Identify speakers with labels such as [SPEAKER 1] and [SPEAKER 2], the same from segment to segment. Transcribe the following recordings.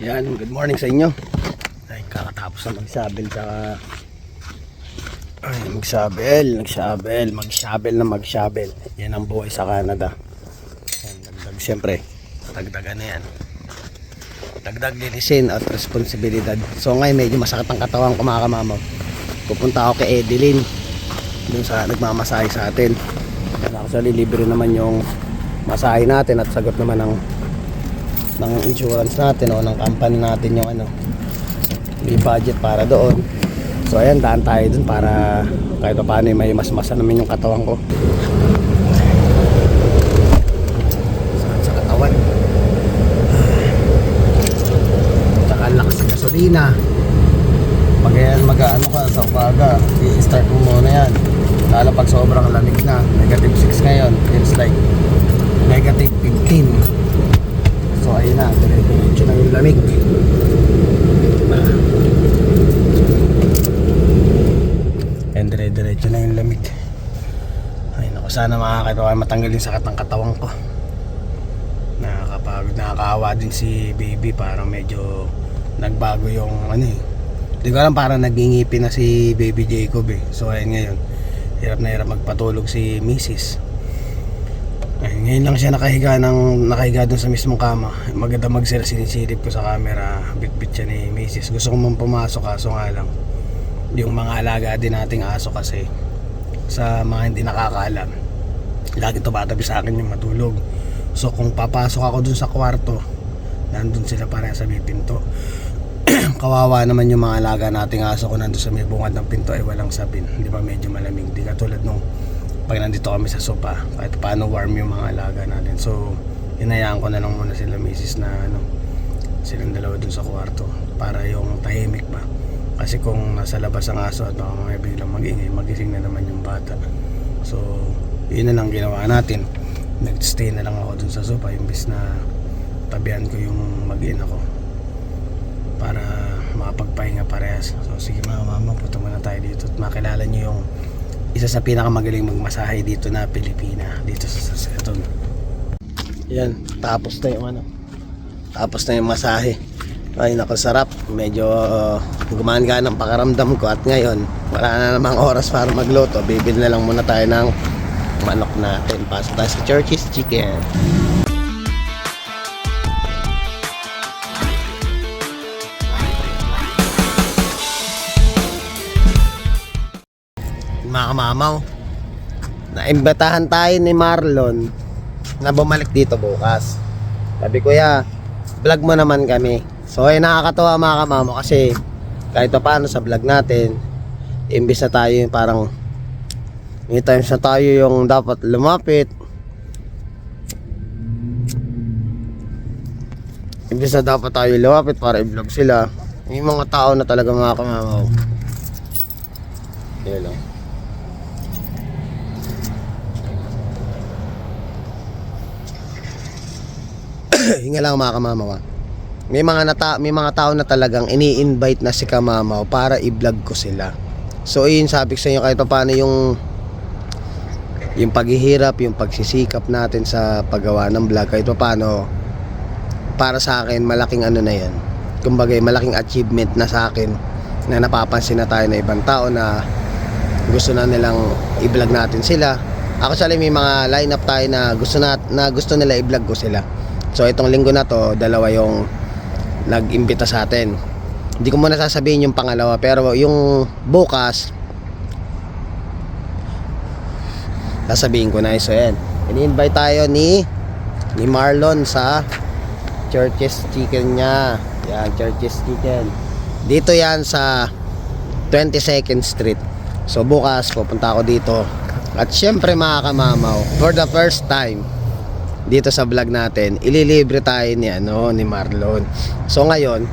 [SPEAKER 1] Yan, good morning sa inyo. Ay, kakatapos na magsabel tsaka magsabel. Yan ang buhay sa Canada. Yan, dagdag siyempre. Dagdagan na yan. Dagdag linisin at responsibilidad. So ngayon medyo masakit ang katawan ko mga kamamaw. Pupunta ako kay Edeline dun sa nagmamasahe sa atin. Actually libre naman yung masahe natin at sagot naman ng insurance natin o ng company natin yung may budget para doon. So ayan, daan tayo dun para kahit paano may mas-masa naman yung katawan ko. Sakit sa katawan. Tsaka lakas ng gasolina. Pag yan mag-ano ka sa umaga, i-start mo muna yan. Lalo pag sobrang lamig na, -6 ngayon, feels like -15. So ayun na, diretso na yung lamig. And diretso na yung lamig. Ay naku, sana makakatawa matanggal yung sakit ng katawan ko. Nakakapagod, nakakaawa din si baby. Parang medyo nagbago yung Hindi ko alam, parang nagingipin na si baby Jacob eh. So ayun ngayon, hirap na hirap magpatulog si Mrs. Ay, ngayon lang siya nakahiga dun sa mismong kama. Maganda sinisilip ko sa camera. Bit-bit siya ni Mrs. Gusto ko mong pumasok, kaso nga lang yung mga alaga din nating aso kasi, sa mga hindi nakakaalam, lagi tumatabi sa akin yung matulog. So kung papasok ako dun sa kwarto, nandun sila pareha sa may pinto. Kawawa naman yung mga alaga nating aso ko nandun sa may bungad ng pinto ay walang sabin. Di ba medyo malamig? Di katulad nung pag nandito kami sa sopa, kahit paano warm yung mga alaga natin. So hinayaan ko na lang muna sila Mrs. na silang dalawa dun sa kwarto para yung tahimik ba. Kasi kung nasa labas ang aso at baka mga biglang mag-ingay, magising na naman yung bata. So yun na lang ginawa natin. Nag-stay na lang ako dun sa sopa imbis na tabihan ko yung mag-ina ko para makapagpahinga parehas. So sige mga mama, punta muna tayo dito at makilala nyo yung isa sa pinakamagaling magmasahe dito na Pilipina, dito sa Saskatoon. Yan, tapos na yung masahe. Ay naku, sarap. Medyo gumaan-gaan ang pakaramdam ko at ngayon wala na namang oras para magluto. Bibili na lang muna tayo ng manok natin. Pasok tayo sa Church's Chicken. Mga kamamaw, naimbatahan tayo ni Marlon na bumalik dito bukas. Sabi ko, vlog mo naman kami. So ay nakakatawa mga kamamaw kasi kahit pa paano sa vlog natin, imbis na tayo yung parang may times na tayo yung dapat lumapit, imbis na dapat tayo lumapit para i-vlog sila, May mga tao na talaga mga kamamaw. Yan lang. Hinga lang mga kamamaw. May mga tao na talagang ini-invite na si Kamamaw para i-vlog ko sila. So yun, sabi ko sa inyo kahit paano yung paghihirap, yung pagsisikap natin sa paggawa ng vlog, kahit paano para sa akin malaking ano na yan. Kumbaga malaking achievement na sa akin na napapansin na tayo na ibang tao na gusto na nilang i-vlog natin sila. Actually may mga lineup tayo na gusto nila i-vlog ko sila. So itong linggo na to, dalawa yung nag-imbita sa atin. Hindi ko muna sasabihin yung pangalawa, pero yung bukas sasabihin ko na. So yan, ini-invite tayo ni Marlon sa Church's Chicken niya. Yan, Church's Chicken. Dito yan sa 22nd Street. So bukas pupunta ako dito. At syempre mga kamamaw, for the first time dito sa vlog natin, ililibre tayo ni Marlon. So ngayon,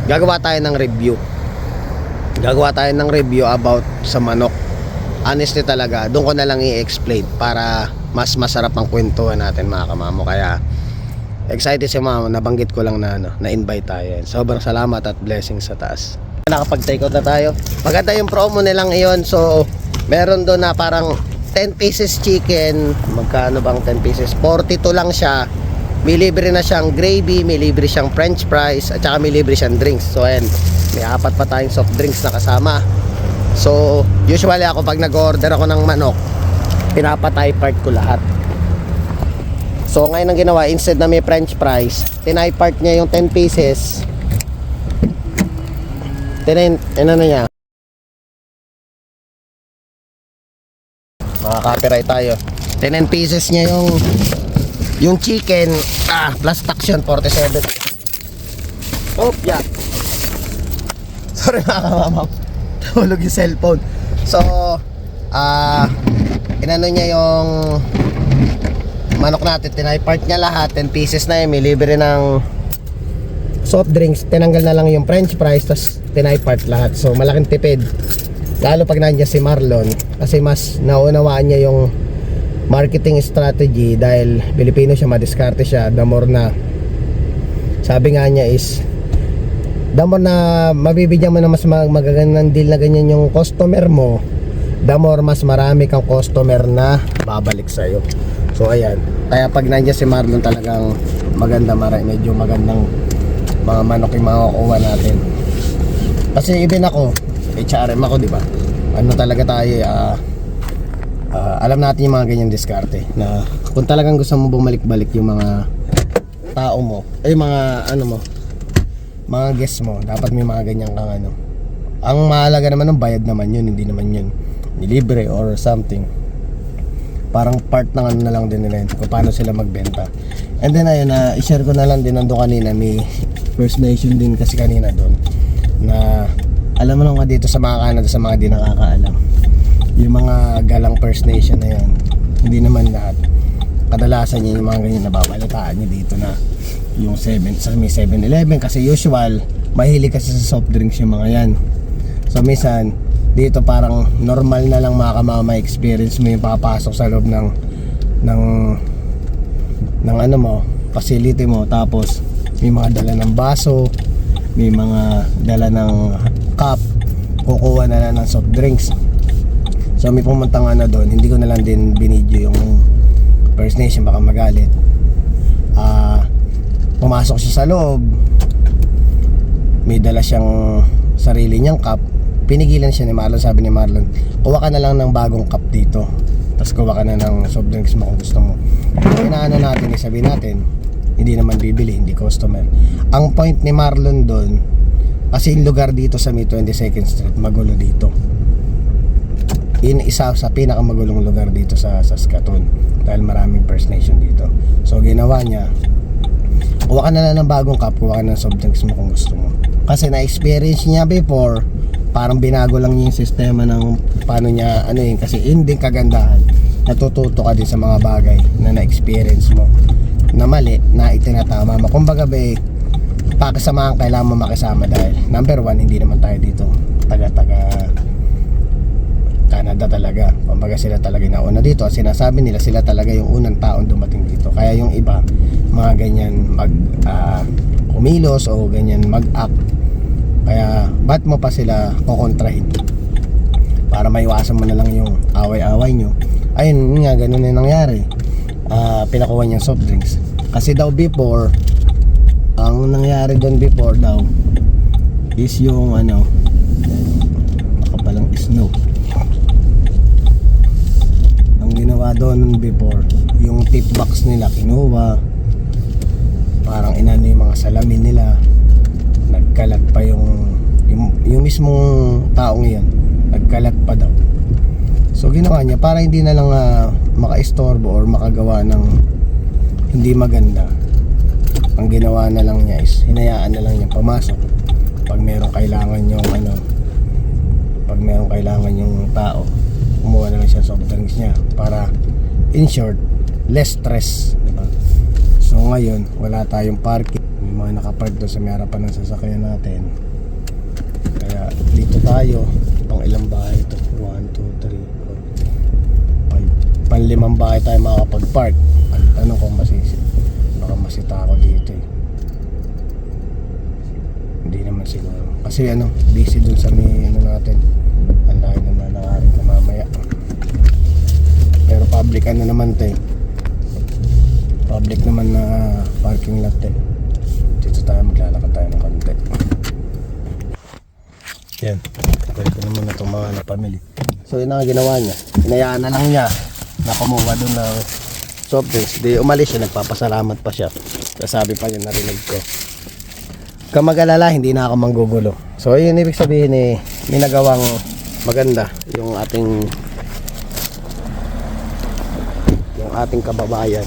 [SPEAKER 1] gagawa tayo ng review. Gagawa tayo ng review about sa manok. Honestly talaga, doon ko na lang i-explain para mas masarap ang kwentuhan natin mga kamamo. Kaya excited si mama, nabanggit ko lang na na-invite tayo. Sobrang salamat at blessings sa taas. Nakapag-take out na tayo. Maganda yung promo nilang iyon. So meron doon na parang 10 pieces chicken. Magkano bang 10 pieces? 42 lang siya. May libre na siyang gravy, may libre siyang french fries, at saka may libre siyang drinks. So ayan, may 4 pa tayong soft drinks na kasama. So usually ako pag nag-order ako ng manok, pinapatay part ko lahat. So ngayon ang ginawa, instead na may french fries, tinay part niya yung 10 pieces. Ano niya, copyright tayo. 10 pieces niya yung chicken, plus tax yun, 47. Oh, yeah. Sorry mga kamamaw, tulog yung cellphone. So inano niya yung manok natin, tinay part niya lahat, 10 pieces na yun, may libre ng soft drinks, tinanggal na lang yung french fries, tas tinay part lahat. So malaking tipid, lalo pag nandiyan si Marlon, kasi mas naunawaan niya yung marketing strategy dahil Pilipino siya, madiskarte siya. The more na, sabi nga niya is, the more na mabibigyan mo na mas magagandang deal na ganyan yung customer mo, the more mas marami kang customer na babalik sa'yo. So ayan, kaya pag nandiyan si Marlon talagang maganda, medyo magandang mga manok yung makukuha natin. Kasi even ako, HRM ako, di ba? Ano talaga tayo, alam natin yung mga ganyang diskarte na kung talagang gusto mo bumalik-balik yung mga tao mo, mga mga guests mo, dapat may mga ganyan kang Ang mahalaga naman ng bayad naman yun, hindi naman yun nilibre or something. Parang part ng na lang din nila yun kung paano sila magbenta. And then ayun, i-share ko na lang din nandun kanina, may First Nation din kasi kanina doon na alam mo lang dito sa mga Canada, sa mga di nakakaalam, yung mga galang First Nation na yan, hindi naman lahat. Kadalasan yung mga ganyan nababalitaan nyo dito na yung may 7-Eleven, kasi usual mahilig kasi sa soft drinks yung mga yan. So minsan dito parang normal na lang mga kamama, experience mo yung papasok sa loob ng facility mo, tapos may mga dala ng baso, may mga dala ng cup, kukuha na lang ng soft drinks. So may pumunta nga na doon, hindi ko na lang din binidyo yung First Nation, baka magalit. Pumasok siya sa loob, may dala siyang sarili niyang cup. Pinigilan siya ni Marlon, sabi ni Marlon, kuha ka na lang ng bagong cup dito, tapos kuha ka na ng soft drinks mo kung gusto mo. Inaano natin, sabihin natin, hindi naman bibili, hindi customer. Ang point ni Marlon doon, kasi yung lugar dito sa may 22nd Street, magulo dito. Isa sa pinakamagulong lugar dito sa Saskatoon dahil maraming First Nation dito. So ginawa niya, kuha ka na lang ng bagong cup, kuha ka ng soft drinks mo kung gusto mo. Kasi na-experience niya before, parang binago lang niya yung sistema ng paano niya kasi hindi kagandahan. Natututo ka din sa mga bagay na na-experience mo na mali, na itinatama mo. Kumbaga pakisamahan, kailangan mo makisama dahil number one, hindi naman tayo dito taga Canada talaga. Kumbaga sila talaga yung nauna dito at sinasabi nila sila talaga yung unang taon dumating dito. Kaya yung iba, mga ganyan kumilos o ganyan mag-up. Kaya ba't mo pa sila kukontrahin? Para maiwasan mo na lang yung away-away nyo. Ayun nga, ganun na nangyari. Pinakuha niyang soft drinks. Kasi daw before, ang nangyari doon before daw is yung nakapalang snow. Ang ginawa doon before, yung tip box nila kinuha, parang inano yung mga salamin nila, nagkalat pa yung mismong taong yun, nagkalat pa daw. So ginawa niya para hindi na lang makaistorbo or makagawa ng hindi maganda. Ang ginawa na lang niya is hinayaan na lang niya pumasok pag merong kailangan yung pag merong kailangan yung tao, kumuha na lang siya soft drinks niya para in short, less stress, diba? So ngayon, wala tayong parking. May mga nakapark doon sa may harapan ng sasakyan natin. Kaya dito tayo, pang ilang bahay ito? 1, 2, 3, 4, 5. Pang 5 bahay tayo makakapag-park. Ang tanong kung baka masita ako dito eh. Hindi naman siguro. Kasi busy dun sa may natin. Ang lahat na nalakarin ko mamaya. Pero public naman ito eh. Public naman na parking lot eh. Dito tayo maglalakad tayo ng konti. Yan. Pwede ko naman na itong mga napamili. So yun ang ginawa niya. Hinayaan na lang niya na kumuha doon ng soft drinks. Di umalis siya, nagpapasalamat pa siya. Sabi pa niya, narinig ko. Kamagalala, hindi na ako manggugulo. So yun ibig sabihin may nagawang maganda yung ating kababayan.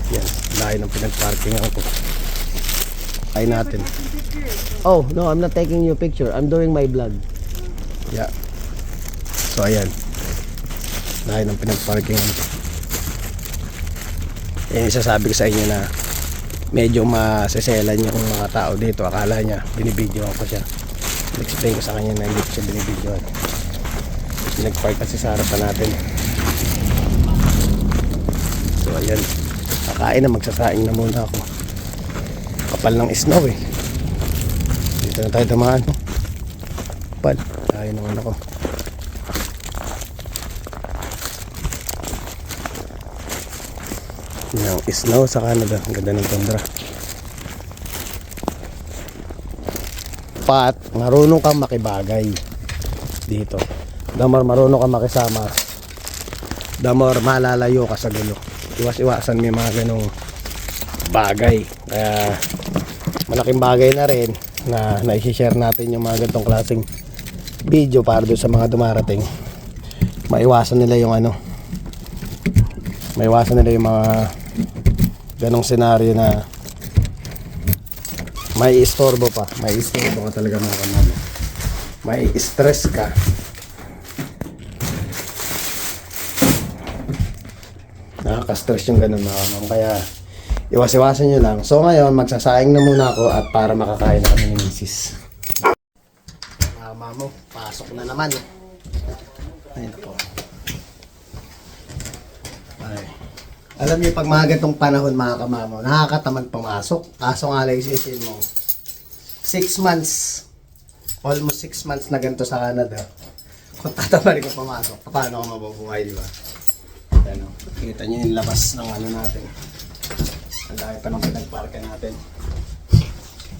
[SPEAKER 1] Yan, lahi ng pinagparkingan ko. Ay natin. Oh, no, I'm not taking you a picture. I'm doing my vlog. Yeah. So ayan. Lahi ng pinagparkingan ko. Yan, isasabi ko sa inyo na medyo maseselan yung mga tao dito. Akala niya binibidyoan ko siya. Explain ko sa kanya na hindi ko siya binibidyoan. Nagpark kasi sa harapan natin. So ayan, kakain na, magsasaing na muna ako. Kapal ng snow eh. Dito na tayo dumaan. Kapal, kain naman ako. Yung snow sa Canada, ang ganda ng tundra. Pat, marunong kang makibagay dito. Damar marunong kang makisama. Damar malalayo ka sa gulo. Iwas-iwasan may mga ganong bagay. Kaya malaking bagay na rin na naisi-share natin yung mga ganitong klaseng video para doon sa mga dumarating. Maiwasan nila yung maiwasan nila yung mga ganong senaryo na may istorbo pa. May istorbo ka talaga mga kanano. May stress ka. Nakaka-stress yung ganun mga kamam. Kaya iwas-iwasan nyo lang. So ngayon magsasaing na muna ako at para makakain na kami ni Mrs. Mama mo, pasok na naman. Ayun po. Ay. Alam niyo pag mga ganitong panahon mga kamamo, nakakatamad pumasok. Kaso nga lang isipin mo 6 months, almost 6 months na ganito sa Canada. Kung tatamad ko pumasok, paano ako mabubuhay, di ba? Ano, kita nyo yung labas ng natin. Ang dami pa ng pinagparka natin.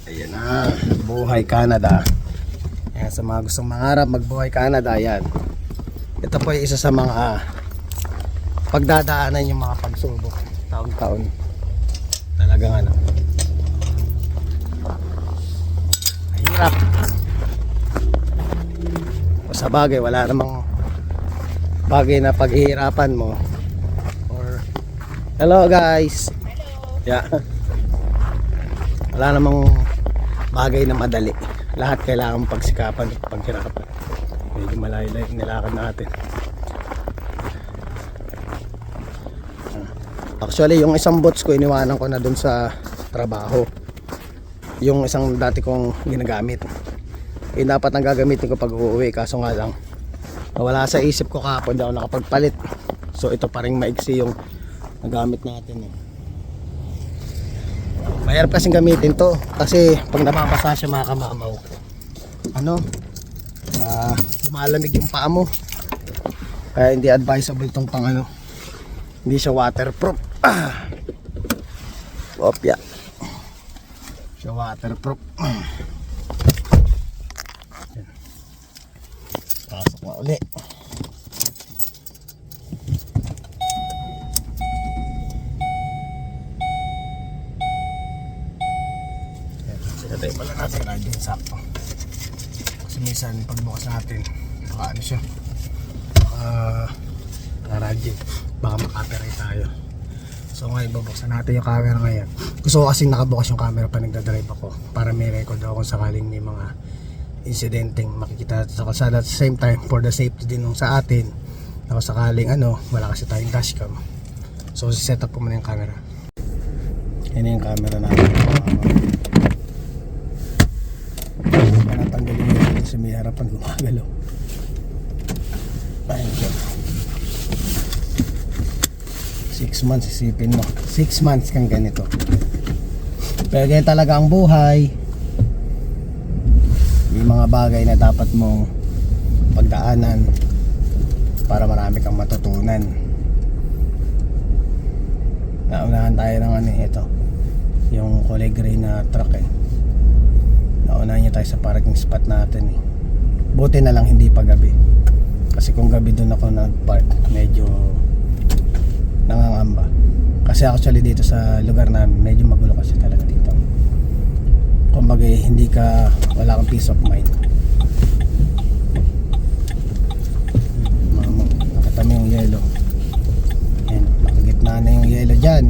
[SPEAKER 1] Ayan na, buhay Canada. Ayan, sa mga gustong mangarap magbuhay Canada, yan. Ito po yung isa sa mga pagdadaanan yung mga pagsubok taon-taon. Talagang mahirap. O sa bagay, wala namang bagay na paghihirapan mo. Hello guys. Hello. Yeah. Wala namang bagay na madali. Lahat kailangan pagsikapan at paghirapan. Medyo malayo-layo nilakad natin. Actually, yung isang bots ko iniwanan ko na dun sa trabaho. yung isang dati kong ginagamit. Dapat ang gagamitin ko pag uuwi, kaso nga lang wala sa isip ko kahapon, hindi ako nakapagpalit. So ito pa rin maiksi yung nagamit natin. Mahirap kasing gamitin to kasi pag napapasa siya mga kamamaw, lumalamig yung paa mo, kaya hindi advisable tong pang hindi siya waterproof. Opya siya waterproof. Pasok na uli. Sinatay pala natin radyo yung sakto. Kasi minsan pagbukas natin baka siya radyo, baka makaperay tayo. So ngayon bubuksan natin yung camera ngayon. Gusto ko kasi nakabukas yung camera pa nagdadrive ako para may record ako kung sakaling may mga insidenteng makikita sa kalsada. At the same time for the safety din nung sa atin, ako sakaling wala kasi tayong dashcam. So set up ko muna yung camera. Yan yung camera natin. Tanggalin mo yung sa may harapan gumagalaw. Ayun siya. 6 months isipin mo. 6 months kang ganito. Pero ganyan talaga ang buhay. May mga bagay na dapat mong pagdaanan para marami kang matutunan. Naunahan tayo ng ito, yung kulay gray na truck naunahan niya tayo sa parking spot natin Buti na lang hindi pa gabi, kasi kung gabi doon ako nag-park medyo nangangamba. Kasi actually dito sa lugar namin medyo magulo kasi talaga dito. Kumbaga wala kang peace of mind. Nakita mo yung yellow. Ayan, nakagitna na yung yellow dyan.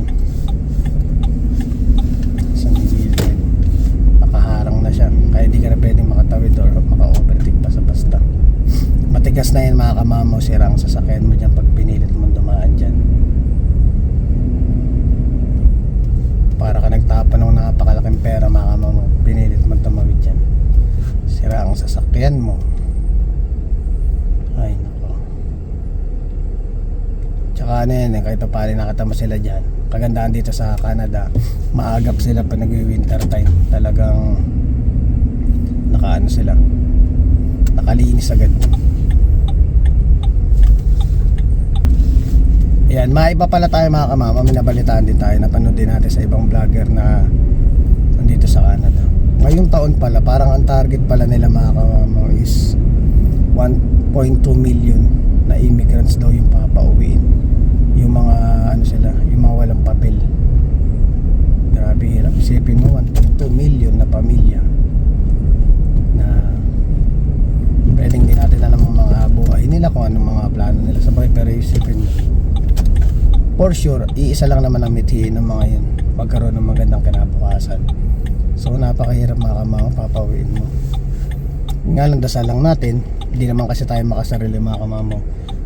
[SPEAKER 1] Nakaharang na siya, kaya di ka na pwedeng makatawid or maka-overtake basta-basta. Matigas na yan mga kamamaw, sira ang sasakyan mo dyan pag pinilit mong dumaan dyan. Para ka nagtapan ng napakalaking pera mga kamamaw, pinilit mong tumawid dyan, sira ang sasakyan mo. Ay nako. Tsaka kahit pa paano nakita mo sila dyan. Kagandahan dito sa Canada, maagap sila pa nag-winter time. Talagang sila, nakalinis agad. Ayan, maiba pala tayo mga kamama. Minabalitaan din tayo, napanood din natin sa ibang vlogger na nandito sa Canada. Ngayong taon pala, parang ang target pala nila mga kamama is 1.2 million na immigrants daw yung papauwiin. Yung mga yung mga walang papel. Grabe hirap isipin mo, 1.2 million na pamilya na pwedeng din natin alam ang mga buhay nila, kung anong mga plano nila sa buhay. Pero isipin mo, for sure, iisa lang naman ang mithiin ng mga yun, magkaroon ng magandang kinabukasan. So napakahirap mga kamama, papawiin mo. Nga lang, dasal lang natin, hindi naman kasi tayo makasarili mga kamama.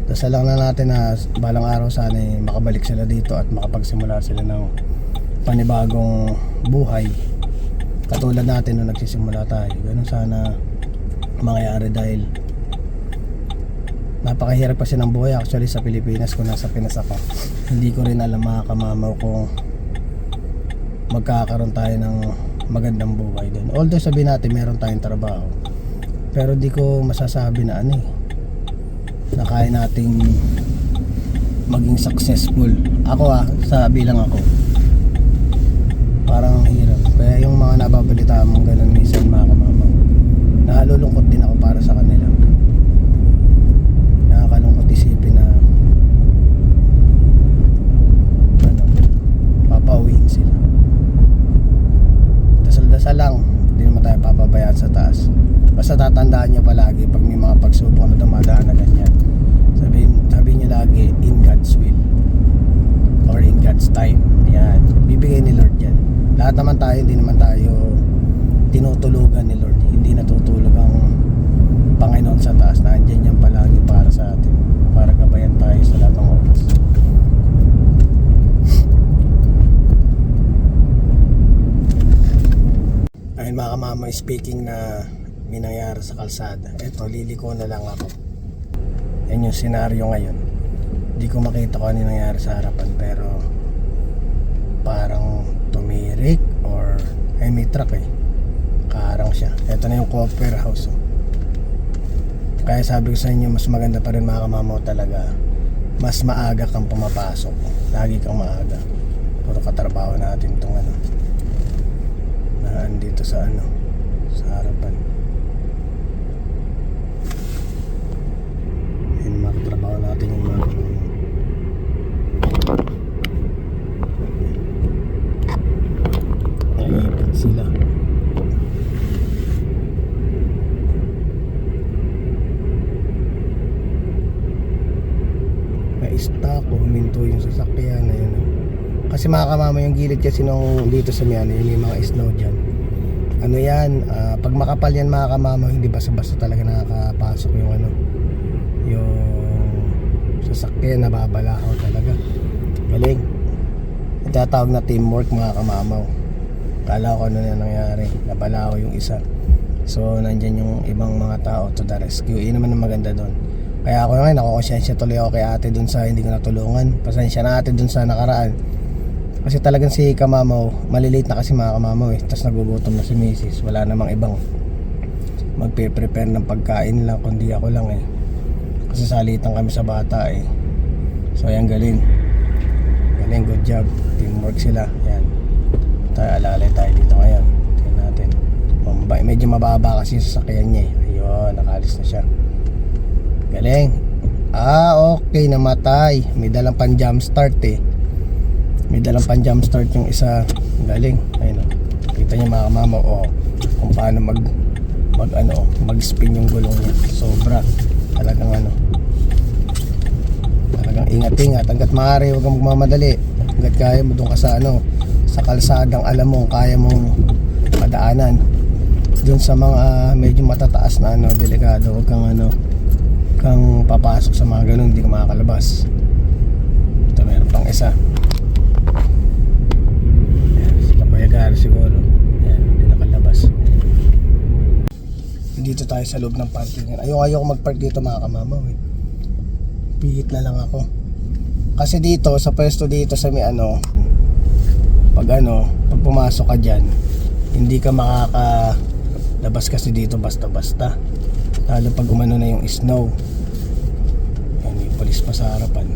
[SPEAKER 1] Dasal lang na natin na balang araw sana makabalik sila dito at makapagsimula sila ng panibagong buhay katulad natin nung nagsisimula tayo. Ganun sana mangyayari, dahil napakahirap kasi ng buhay actually sa Pilipinas. Kung nasa Pinas ako, hindi ko rin alam mga kamamaw kung magkakaroon tayo ng magandang buhay doon. Although sabihin natin meron tayong trabaho, pero di ko masasabi na na kaya nating maging successful. Ako sa bilang ako, parang hirap. Kaya yung mga nababalita mong ganun minsan mga kamamaw, nalulungkot din ako para sa kanila. Nakakalungkot isipin na papauwiin sila. Dasal-dasal lang, hindi naman tayo papabayaan sa taas. Basta tatandaan nyo palagi pag may mga pagsubok na dumadaan na ganyan, sabihin nyo lagi, in God's will or in God's time. Yan, bibigay ni Lord yan. Lahat naman tayo, hindi naman tayo tinutulugan ni Lord. Hindi natutulog ang Panginoon sa taas. Nandiyan yan palagi para sa atin, para gabayan tayo sa lahat ng oras. May speaking na may nangyari sa kalsada. Eto, liliko na lang ako. Yan yung senaryo ngayon. Hindi ko makita kung ano yung nangyari sa harapan, pero parang tumirik or may truck eh. Karang siya. Eto na yung Copper House. Kaya sabi ko sa inyo, mas maganda pa rin mga kamamaw talaga. Mas maaga kang pumapasok. Lagi kang maaga. Puro katrabaho natin itong ano. Naan dito sa ano, sa harapan. Yung mga katrabaho natin yung mga naipit sila. Na-stuck o huminto yung sasakyan na yun. Kasi mga kamama yung gilid kasi nung dito sa Miano, yung may mga snow dyan. Ano yan, pag makapal yan mga kamama, hindi basta-basta talaga nakakapasok yung ano, yung sasakyan, nababalahaw talaga. Galing. Itatawag na teamwork mga kamamaw. Kala ko ano na nangyari, nabalahaw yung isa. So nandyan yung ibang mga tao to the rescue. Yun naman ang maganda doon. Kaya ako ngayon, nakukonsensya tuloy ako kay ate dun sa hindi ko natulungan. Pasensya na ate dun sa nakaraan. Kasi talagang si kamamaw, malilate na kasi mga kamamaw eh. Tapos nagugutom na si misis. Wala namang ibang magpe-prepare ng pagkain lang, kundi ako lang eh. Kasi salitan kami sa bata eh. So ayan, galing. Galing, good job. Teamwork sila. Ayan. Tayo, alalay tayo dito ngayon. Tingnan natin. Medyo mababa kasi yung sasakyan niya eh. Ayun, nakalis na siya. Galing. Okay, namatay. May dalang pan jump start eh. May dalang pan jump start yung isa. Galing. Ayun o. Kita niyo mga kamama kung paano mag-spin yung gulong niya. Sobra. Talagang talagang ingat-ingat. Hanggat maaari, huwag kang magmamadali. Hanggat kaya mo doon ka sa sa kalsadang alam mo, kaya mong madaanan. Doon sa mga medyo matataas na delikado, huwag kang kang papasok sa mga ganun, hindi ka makakalabas. Ito meron pang isa. Ayan, sa Payagari siguro. Ayan, hindi nakalabas. Dito tayo sa loob ng parkingan. Ayoko magpark dito mga kamamaw eh. Pihit na lang ako. Kasi dito, sa pwesto dito sa may pag pumasok ka dyan, hindi ka makakalabas kasi dito basta-basta. Lalo pag umano na yung snow. Ayan, may polis pa sa harapan.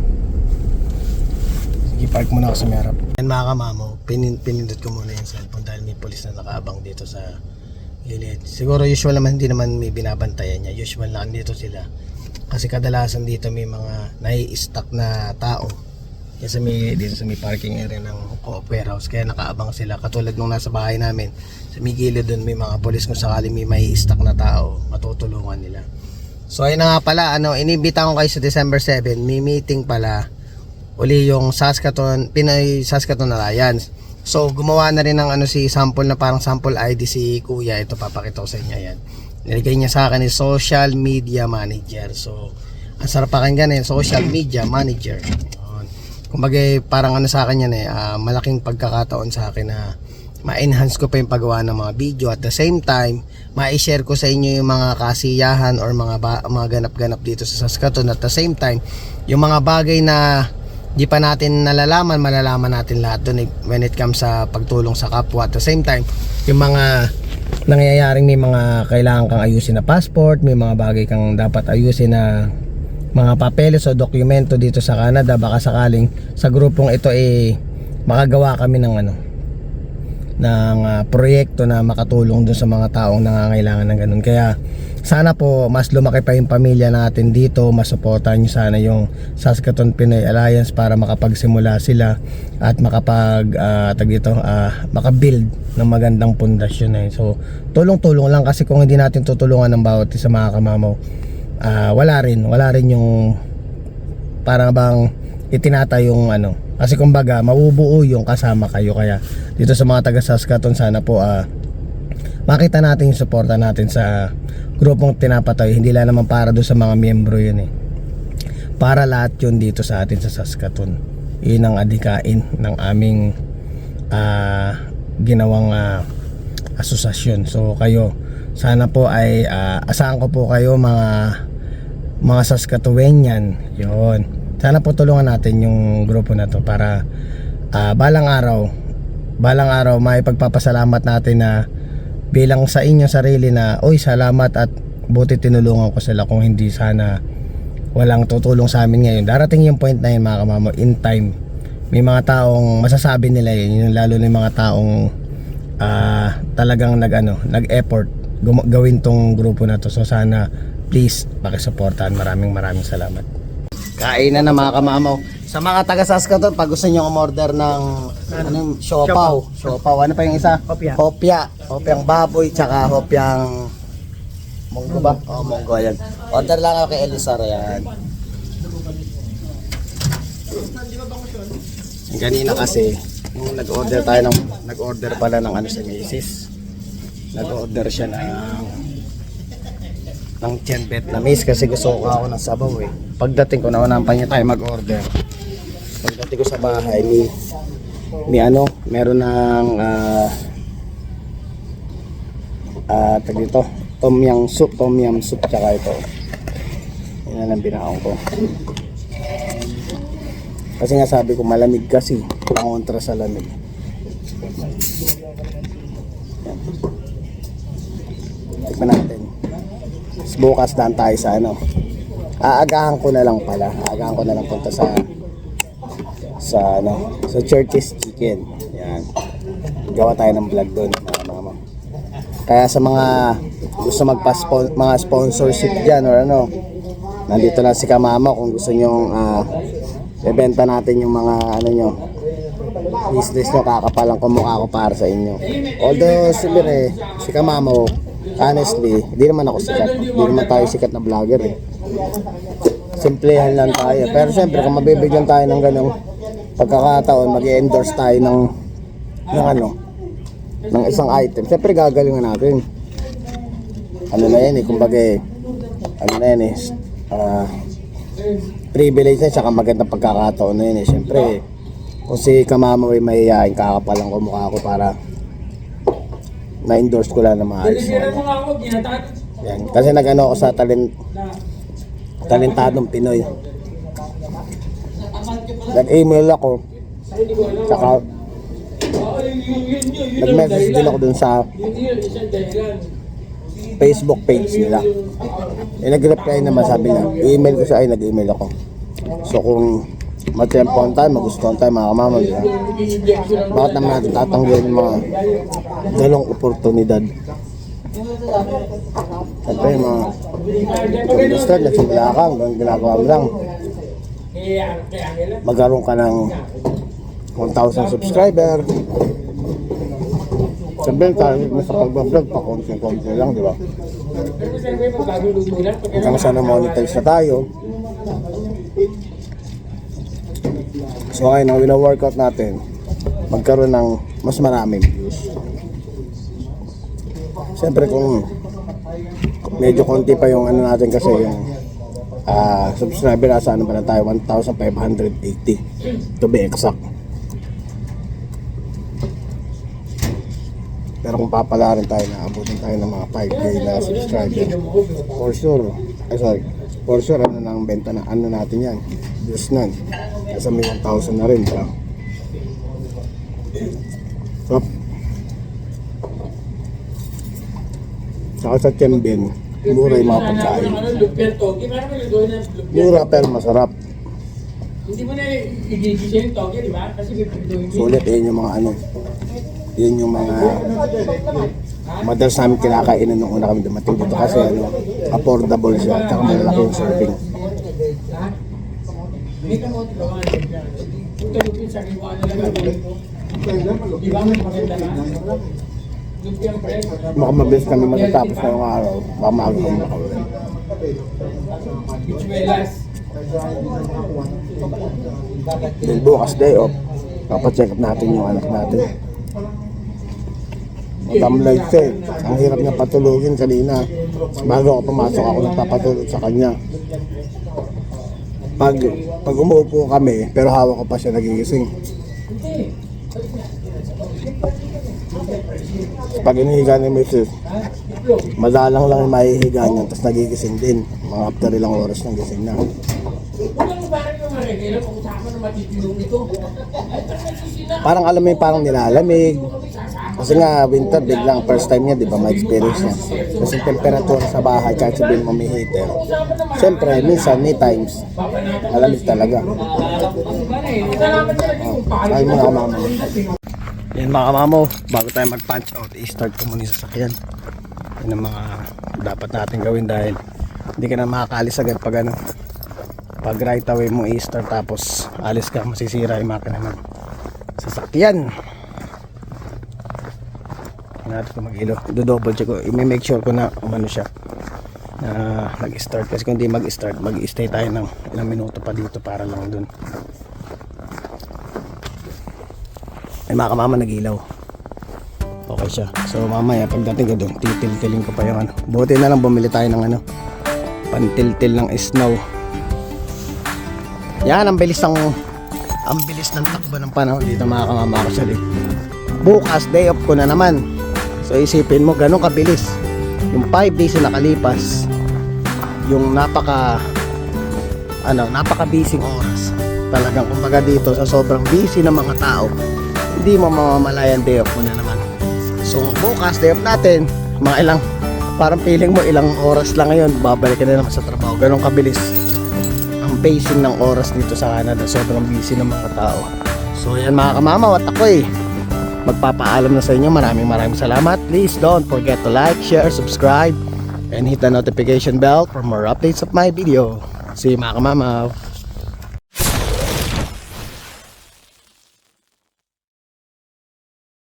[SPEAKER 1] Sige, park muna ako sa may harap. Ayan mga kamamo, pinindot ko muna yung cellphone dahil may polis na nakaabang dito sa gilid. Siguro usual naman, hindi naman may binabantayan niya. Usual lang dito sila. Kasi kadalasan dito may mga nai-stuck na tao. Dito sa may parking area ng Copper House. Kaya nakaabang sila. Katulad nung nasa bahay namin, sa may gilid doon may mga polis kung sakali may stuck na tao, matutulungan nila. So ayun na nga pala, inibita ko kayo sa December 7, may meeting pala uli yung Pinoy Saskatoon Alliance. So gumawa na rin ng si sample na parang sample ID si Kuya. Ito, papakita ko sa inyo yan. Nilagay niya sa akin is Social Media Manager. So ang sarap pakinggan Social Media Manager. Kumbaga parang sa akin yan malaking pagkakataon sa akin na ma-enhance ko pa yung paggawa ng mga video. At the same time, ma-share ko sa inyo yung mga kasiyahan or mga ganap-ganap dito sa Saskatoon. At the same time, yung mga bagay na di pa natin nalalaman, malalaman natin lahat doon when it comes sa pagtulong sa kapwa. At the same time, yung mga nangyayaring may mga kailangan kang ayusin na passport, may mga bagay kang dapat ayusin na mga papeles o dokumento dito sa Canada. Baka sakaling sa grupong ito makagawa kami ng proyekto na makatulong dun sa mga taong nangangailangan ng ganun. Kaya sana po mas lumaki pa yung pamilya natin dito, masuportahan nyo sana yung Saskatoon Pinoy Alliance para makapagsimula sila at makabuild ng magandang pundasyon So tulong-tulong lang, kasi kung hindi natin tutulungan ng bawat isa mga kamamaw, wala rin yung parang bang itinata yung kasi kumbaga mabubuo yung kasama kayo. Kaya dito sa mga taga Saskatoon, sana po makita natin yung suporta natin sa grupong tinapatay. Hindi lang naman para doon sa mga miyembro yun para lahat yun dito sa atin sa Saskatoon. Yun ang adhikain ng aming ginawang asosasyon. So kayo, sana po ay asahan ko po kayo mga Saskatoonian. Yun. Sana po tulungan natin yung grupo na to para balang araw may pagpapasalamat natin na bilang sa inyo sarili na, oy, salamat at buti tinulungan ko sila. Kung hindi, sana walang tutulong sa amin ngayon. Darating yung point na yun, mga kamamo, in time. May mga taong masasabi nila yun, lalo na yung mga taong talagang nag-effort gawin tong grupo na to. So sana please pakisuportahan. Maraming salamat. Kainan na mga kamamaw. Sa mga taga Saskatoon, pag gusto nyo umorder ng siopaw. Ano pa yung isa? Hopya. Hopyang baboy, tsaka hopyang munggo ba? Munggo, yan. Order lang ako kay Elisar, yan. Ganina kasi, nung nag-order pala ng si Macy's. Nag-order siya ng Chen Vietnamese kasi gusto ko ako ng sabaw eh. Pagdating ko, naunahan pa niya tayo mag-order. Pagdating ko sa bahay, meron ng tag dito, tom yum soup, tsaka ito. Yan ang binaon ko. Kasi nga sabi ko malamig kasi, pangontra sa lamig. Tikman natin. Bukas daan tayo sa aagahan ko na lang punta sa Church's Chicken. Yan. Gawa tayo ng vlog doon, mga mama. Kaya sa mga gusto mga sponsorship diyan or nandito na si Kamama kung gusto niyo ibenta natin yung mga business nyo, kakapalang kumukha ko para sa inyo. Although si Kamama, honestly, hindi naman ako sikat. Hindi naman tayo sikat na vlogger eh. Simplehan lang tayo. Pero syempre, kung mabibigyan tayo ng ganong pagkakataon, mag-endorse tayo ng isang item, syempre gagalingan natin. Privilege na, saka magandang pagkakataon na yun eh. Syempre, kung si Kamama ay mahihayin, kakapalang kumukha ko para na-endorse ko lang na maayos. Yan. Kasi nag-ako sa talentadong Pinoy. Nag-email ako. Tsaka nag-message din ako dun sa Facebook page nila. Nag-reply naman, sabi niya, i-email ko siya, nag-email ako. So kung matiyempohan tayo, magustuhan tayo, mga kamama, bakit naman natin tatanggalin yung mga galong oportunidad? Siyempre yung mga industry, nagsimula ka, ginagawa mo lang, magkaroon ka ng 1,000 subscriber. Siyempre tayo sa pag-vlog, pa-konti lang, di ba? Hanggang sana monetize na tayo. So ngayon, ang wina-workout natin, magkaroon ng mas maraming views. Siyempre kung medyo konti pa yung natin kasi yung subscriber nasa ba na tayo, 1,580 to be exact. Pero kung papala rin tayo, naabutin tayo ng mga 5K na subscriber, for sure ang benta na natin yan, views na nasa may 1,000 na rin pa. So, saka sa Tiambin, mura yung mga pagkain. Mura pero masarap.
[SPEAKER 2] Hindi mo na i-gigisa yung toge, di ba? Kasi
[SPEAKER 1] sulit, yun yung mga yun yung mga madalas namin kinakainan nung una kami dumating dito kasi affordable siya at saka malaki yung serving.
[SPEAKER 2] Hindi ka mo kung talupin sa akin, ano lang di ba may maganda na?
[SPEAKER 1] Baka mabilis kami matatapos na yung araw, baka maaga kami makawin. Then bukas day off, papacheck up natin yung anak natin. Matamlay siya eh. Ang hirap niya patulogin kanina. Bago ako pumasok, ako nagpapatulog sa kanya. Pag umuupo kami, pero hawak ko pa siya nagigising. pag inihiga ni Mrs. Madalang lang yung mahihiga niya, tapos nagigising din. Mga after ilang oras nang gising na.
[SPEAKER 2] Walang parang yung maregela, pag-usapan na matitinong ito.
[SPEAKER 1] Parang alam mo yung parang nilalamig. Kasi nga winter, biglang first time niya, di ba, ma-experience niya. Kasi temperature sa bahay, kahit sabihin mo may heater. Siyempre, minsan, may times, malamig talaga. Ay mo na mama. Yan mga kamamo, bago tayo mag-punch out, i-start ko muna yung sasakyan. Yan ang mga dapat natin gawin dahil hindi ka na makakalis agad pag ano. Pag right away mo i-start tapos alis ka, masisira yung makina ng sasakyan. Natin ko mag-ilo, do-double check ko, i-make sure ko na umano siya na nag-start, kasi kung hindi mag-start, mag-stay tayo ng ilang minuto pa dito para lang dun. Ay mga kamama, nag-ilaw. Okay siya. So mamaya pagdating ko dun, titil-tiling ko pa yung ano. Buti na lang bumili tayo ng ano, pantil-til ng snow. Yan, ang bilis ng takbo ng panahon dito mga kamama ko siya. Bukas, day off ko na naman. So isipin mo, ganun kabilis. Yung 5 days na nakalipas, yung napaka busy oras. Talagang kumbaga dito sa sobrang busy ng mga tao, hindi mo mamamalayan day off mo na naman. So bukas, day off natin, mga ilang, parang feeling mo ilang oras lang ngayon, babalik ka na naman sa trabaho. Ganun kabilis ang pacing ng oras dito sa Canada. Sobrang busy ng mga tao. So yan mga kamama, what ako magpapaalam na sa inyo. Maraming salamat. Please don't forget to like, share, subscribe, and hit the notification bell for more updates of my video. See you mga kamama.